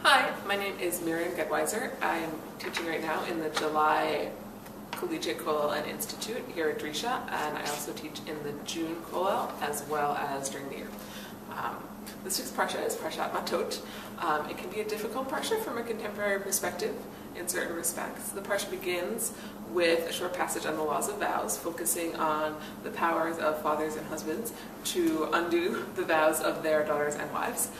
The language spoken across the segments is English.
Hi, my name is Miriam Gedwiser. I'm teaching right now in the July Collegiate Kollel and Institute here at Drisha, and I also teach in the June Kollel as well as during the year. This week's Parsha is Parashat Matot. It can be a difficult Parsha from a contemporary perspective in certain respects. The Parsha begins with a short passage on the laws of vows, focusing on the powers of fathers and husbands to undo the vows of their daughters and wives.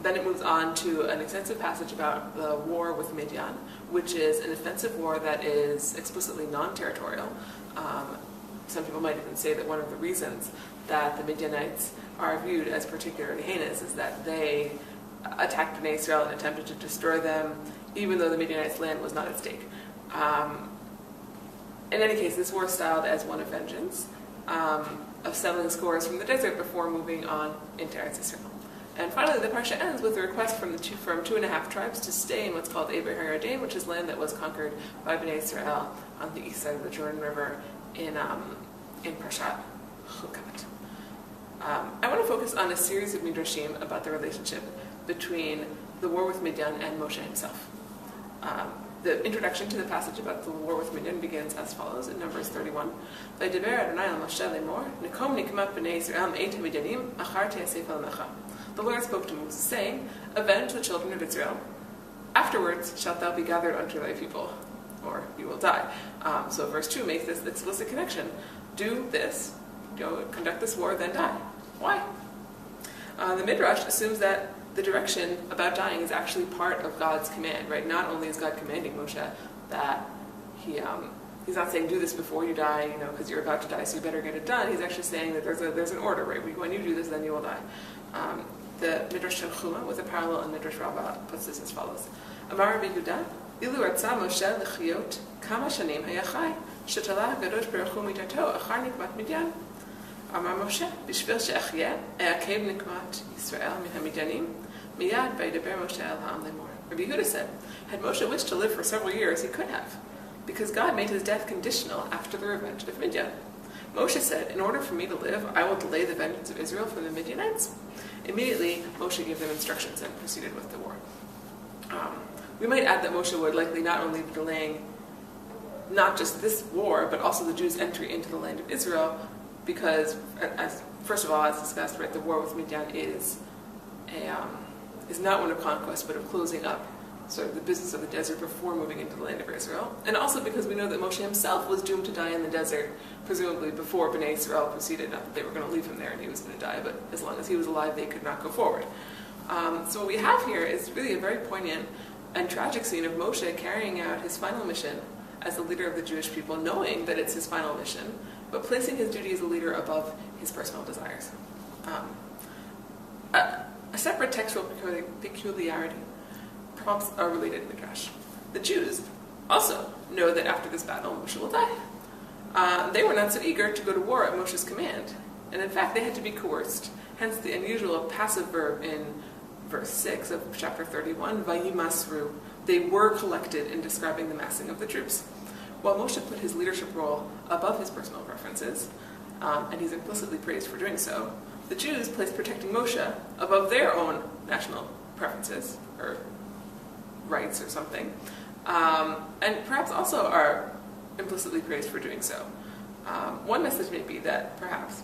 Then it moves on to an extensive passage about the war with Midian, which is an offensive war that is explicitly non-territorial. Some people might even say that one of the reasons that the Midianites are viewed as particularly heinous is that they attacked Bnei Israel and attempted to destroy them, even though the Midianites' land was not at stake. In any case, this war is styled as one of vengeance, of settling scores from the desert before moving on into Eretz Israel. And finally, the Parsha ends with a request from 2.5 tribes to stay in what's called Eber HaYarden, which is land that was conquered by Bnei Israel on the east side of the Jordan River in Parshat Matot. I want to focus on a series of midrashim about the relationship between the war with Midian and Moshe himself. The introduction to the passage about the war with Midian begins as follows in Numbers 31. The Lord spoke to Moses, saying, "Avenge the children of Israel. Afterwards shalt thou be gathered unto thy people, or you will die." So verse 2 makes this explicit connection. Do this, conduct this war, then die. Why? The Midrash assumes that the direction about dying is actually part of God's command, right? Not only is God commanding Moshe that he's not saying do this before you die, because you're about to die, so you better get it done. He's actually saying that there's an order, right? When you do this, then you will die. The Midrash Tanchuma, with a parallel in Midrash Rabbah, puts this as follows: Amar Rabbi Yehuda, Ilu ratza Moshe l'chiyot kama shanim hayachai shetala Hakadosh Baruch Hu mitato achar nikmat Midian. Amar Moshe, bishvil she'achyeh e'akev nikmat Yisrael min hamidyanim miyad vaydaber Moshe el ha'am lemor. Rabbi Yehuda said, had Moshe wished to live for several years, he could have, because God made his death conditional after the revenge of Midian. Moshe said, in order for me to live, I will delay the vengeance of Israel from the Midianites. Immediately, Moshe gave them instructions and proceeded with the war. We might add that Moshe would likely not only be delaying not just this war, but also the Jews' entry into the land of Israel, because, first of all, as discussed, right, the war with Midian is not one of conquest, but of closing up sort of the business of the desert before moving into the land of Israel. And also because we know that Moshe himself was doomed to die in the desert, presumably before Bnei Israel proceeded. Not that they were going to leave him there and he was going to die, but as long as he was alive, they could not go forward. So what we have here is really a very poignant and tragic scene of Moshe carrying out his final mission as the leader of the Jewish people, knowing that it's his final mission, but placing his duty as a leader above his personal desires. A separate textual peculiarity prompts a related midrash. The Jews also know that after this battle, Moshe will die. They were not so eager to go to war at Moshe's command, and in fact they had to be coerced, hence the unusual passive verb in verse 6 of chapter 31, vayimasru. They were collected in describing the massing of the troops. While Moshe put his leadership role above his personal preferences, and he's implicitly praised for doing so, the Jews placed protecting Moshe above their own national preferences, or rights or something, and perhaps also are implicitly praised for doing so. One message may be that perhaps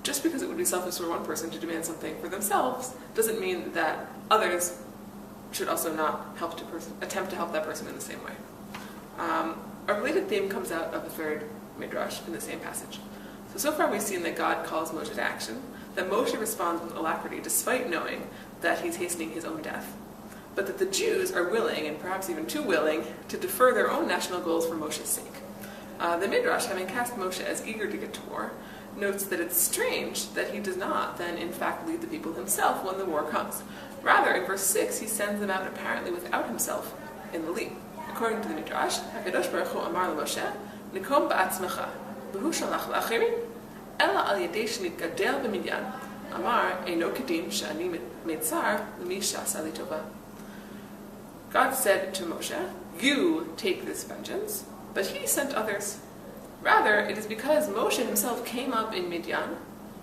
just because it would be selfish for one person to demand something for themselves doesn't mean that others should also not attempt to help that person in the same way. A related theme comes out of a third midrash in the same passage. So far we've seen that God calls Moshe to action, that Moshe responds with alacrity despite knowing that he's hastening his own death, but that the Jews are willing, and perhaps even too willing, to defer their own national goals for Moshe's sake. The Midrash, having cast Moshe as eager to get to war, notes that it's strange that he does not then in fact lead the people himself when the war comes. Rather, in verse 6, he sends them out apparently without himself in the lead. According to the Midrash, Hakadosh Baruch Hu amar Moshe, Nikom ba'atzmecha, v'hu shalach la'achirim, ela al yedei shenitgadel b'midyan, amar eino kedim she'ani metzar l'mi sha'asa li tova. God said to Moshe, you take this vengeance, but he sent others. Rather, it is because Moshe himself came up in Midian,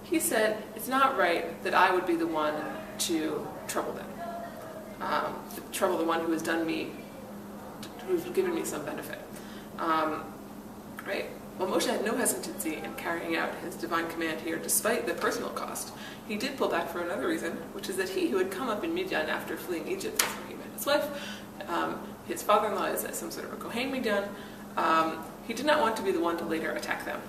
he said, it's not right that I would be the one to trouble them. trouble the one who has done me, who's given me some benefit. Right? Well, Moshe had no hesitancy in carrying out his divine command here, despite the personal cost. He did pull back for another reason, which is that he who had come up in Midian after fleeing Egypt, that's where he met his wife, his father-in-law is some sort of a Kohen Midian, he did not want to be the one to later attack them.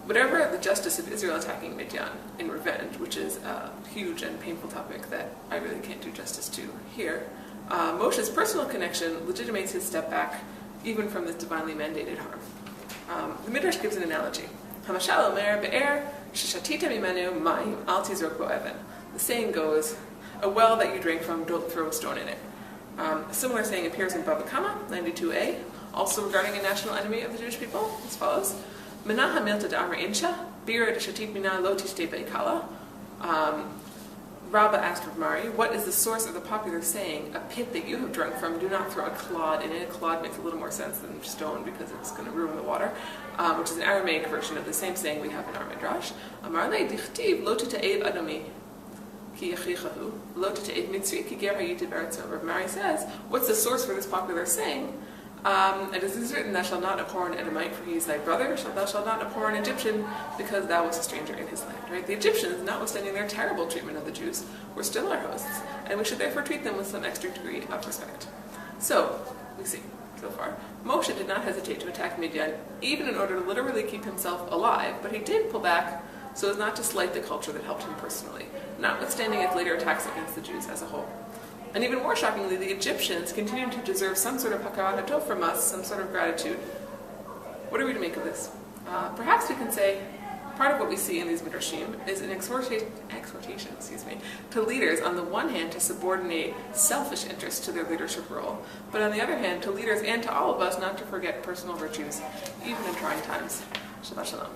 Whatever the justice of Israel attacking Midian in revenge, which is a huge and painful topic that I really can't do justice to here, Moshe's personal connection legitimates his step back even from this divinely mandated harm. The Midrash gives an analogy. Hamashal omer be'er sheshatita mimenu mayim al tizrok bo even. The saying goes, a well that you drink from, don't throw a stone in it. A similar saying appears in Bava Kama, 92a, also regarding a national enemy of the Jewish people, as follows. Menah hamilta da'amar insha, bira deshatit mina lo tishte be'ikala. Rabbah asked Rav Mari, what is the source of the popular saying, a pit that you have drunk from, do not throw a clod in it? A clod makes a little more sense than stone because it's going to ruin the water, which is an Aramaic version of the same saying we have in our Midrash. Amar le dichtiv lo tita'ev adomi ki yachichahu, lo tita'ev mitzri ki ger hayiti beretzo. Rav Mari says, what's the source for this popular saying? And as it is written, thou shalt not abhor an Edomite, for he is thy brother. Thou shalt not abhor an Egyptian, because thou wast a stranger in his land. Right? The Egyptians, notwithstanding their terrible treatment of the Jews, were still our hosts, and we should therefore treat them with some extra degree of respect. So, we see, so far, Moshe did not hesitate to attack Midian, even in order to literally keep himself alive, but he did pull back so as not to slight the culture that helped him personally, notwithstanding its later attacks against the Jews as a whole. And even more shockingly, the Egyptians continued to deserve some sort of hakarat hatov from us, some sort of gratitude. What are we to make of this? Perhaps we can say part of what we see in these midrashim is an exhortation to leaders, on the one hand, to subordinate selfish interests to their leadership role, but on the other hand, to leaders and to all of us not to forget personal virtues, even in trying times. Shabbat shalom.